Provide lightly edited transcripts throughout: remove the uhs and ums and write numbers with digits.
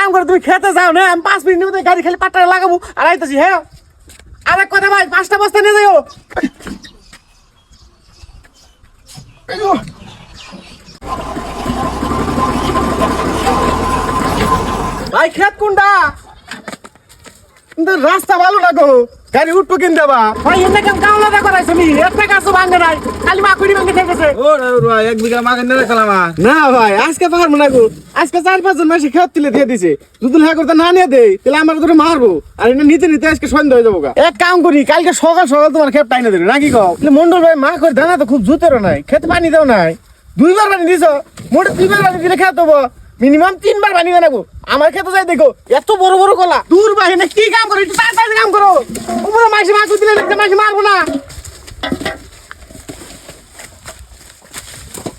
কাম করে তুমি খেতে যাও না, আমি 5 মিনিটের মধ্যে গাড়ি খালি পাটারে লাগাবো আর আইতাছি। হ্যাঁ আরেক কথা ভাই, 5টা বস্তা নিয়ে যাও। ভাই খেত কোনটা? রাস্তা ভালো লাগো, গাড়ি উঠবো কিন দেবা ভাই। এনে কেমন কামলাটা করাইছো নি? একটা গাছও ভাঙে নাই, খালি মাকুড়ি ভাঙে থেকেছে। ও ভাই 1 বিঘা মাকে নিয়ে রাখলাম। না ভাই আজকে পারবো না গো, আজকে 4-5 জন মাসে খেত তুলে দিয়ে দিছে। যদি হ্যাঁ করতে না নিয়ে দেয় তাহলে আমার ধরে মারবো, আর এটা নিতে নিতে আজকে সন্ধ্যা হয়ে যাবো। এক কাম করি, কালকে সকাল সকাল তোমার খেত টাইনে দেবে নাকি কও? মন্ডল ভাই মা করে দানা তো খুব জুতেরও নাই, খেতে পানি দাও নাই। 2বার পানি দিছ, মোটে 2বার পানি দিলে খেত দেবো, মিনিমাম 3বার পানি দেবো। আমার খেতে যাই দেখো এত বড় বড় কলা, দূর বাহিনী কি কাম করো, একটু তাড়াতাড়ি কাম করো। উপরে মাসি মাছ দিলে মাসি মারবো না।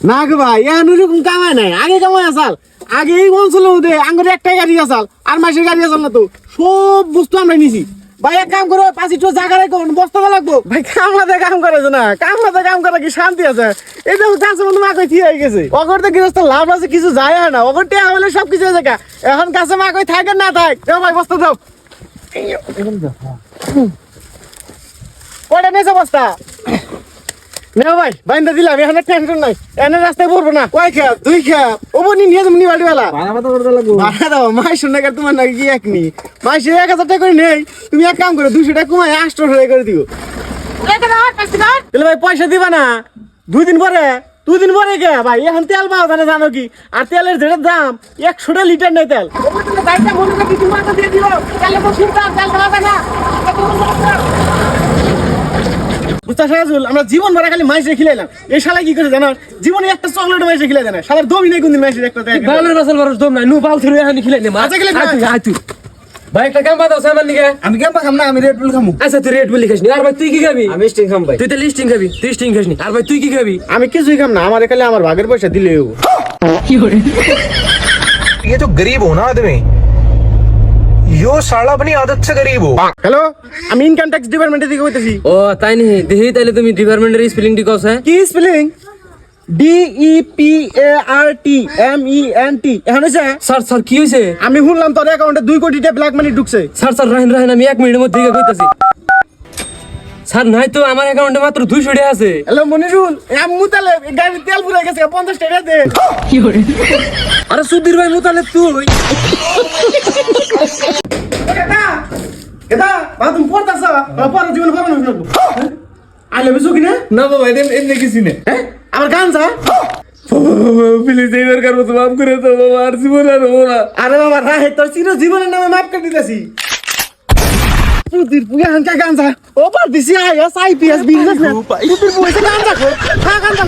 না গো ভাই এখন ওরকম কামাই নাই, আগে কামাই আসাল। আগে এই অঞ্চলের মধ্যে আঙ্গুর একটাই গাড়ি আসাল, আর মাসের গাড়ি আসাল না তো, সব বস্তু আমরা নিছি। ভাই এক কাম করো, 5 ইটো জায়গা রাখো, বস্তা লাগবো। ভাই কামলাতে কাম করেছে না, কামলাতে কাম করা কি শান্তি আছে? এই যে গাছের মধ্যে মাকই থিয়ে হয়ে গেছে, অগরতে গৃহস্থ লাভ আছে কিছু যায় না, অগর টেয়া হলে সবকিছু হয়ে যায়। এখন গাছে মাকই থাকে না থাক, দাও ভাই বস্তা দাও। কয়টা নেছে বস্তা? না ভাই বাইন্দা দিলাম, এখন টেনশন নাই, এনে রাস্তায় পড়বো না। কয় খেপ? 2 খেপ। ওবনি নিয়ে যাবো নি বাড়িওয়ালা ভাড়া দাও। মাই শুনে তোমার নাকি কি এক নি মাই সে 1000 টাকা করে নেই, তুমি এক কাম করো 200 টাকা কমায় 800 টাকা করে দিও। তাহলে ভাই পয়সা দিবা না 2 দিন পরে? 2 দিন পরে কে ভাই? এখন তেল পাওয়া যায় না জানো কি? আর তেলের যেটা দাম 100 লিটার নেই তেল। আমরা জীবন ভরা খালি মাইসে খিলাইলাম, এই শালা কি করে জানো? জীবনে একটা চকলেট মাইসে খিলাই জানা, শালার দমই নেই কোনদিন মাইসের একটা। দম নাই নু বাল ধরে এখানে খিলাই নে মা। আচ্ছা গেলে ভাই একটা কাম বাতাও সামান নিকে। আমি কেমন খাম না, আমি রেড বুল খামু। আচ্ছা তুই রেড বলি খাস নি। আর ভাই তুই কি খাবি? আমি স্টিং খাম ভাই। তুই তো লিস্টিং খাবি, তুই স্টিং খাস নি। আর ভাই তুই কি খাবি? আমি কিছুই খাম না, আমার খালি আমার ভাগের পয়সা দিলেও। ये तो गरीब हो ना आदमी, यो साला अपनी आदत से गरीब हो। হ্যালো, আমি ইনকাম ট্যাক্স ডিপার্টমেন্টে থেকে কইতেছি। ও তাই নি দেখি তাইলে তুমি ডিপার্টমেন্টের স্পেলিং টি কস হ্যাঁ? কি স্পেলিং? DEPARTMENT। এখন হইছে? স্যার স্যার কি হইছে? আমি শুনলাম তোর অ্যাকাউন্টে 2 কোটি টাকা ব্ল্যাক মানি ঢুকছে। স্যার স্যার রাহেন রাহেন আমি 1 মিনিটের মধ্যে কইতাছি। স্যার নাই তো আমার অ্যাকাউন্টে মাত্র 200 টাকা আছে। হ্যালো মনিরুল, আম্মু তালে গাড়ি তেল পুরা গেছে, 50 টাকা দে। আরে সুধীর ভাই মুতালে তুই এটা এটা বা তুমি পড়তাছ, পড়া জীবন পড়া না। আই লাভ ইউ কিনা? না বাবা এমনি কিছু নেই। হ্যাঁ আমার গান যা প্লিজ এইবার কার মতো মাফ করে দাও বাবা, আর জীবন আর হবো না। আরে বাবা রাহে তোর চির জীবনের নামে মাফ করে দিতেছি। তুই পুয়া হাঙ্কা গান যা ও পার দিছি আইএস আইপিএস বিজনেসম্যান। তুই পয়সা গান যা খা গান যা।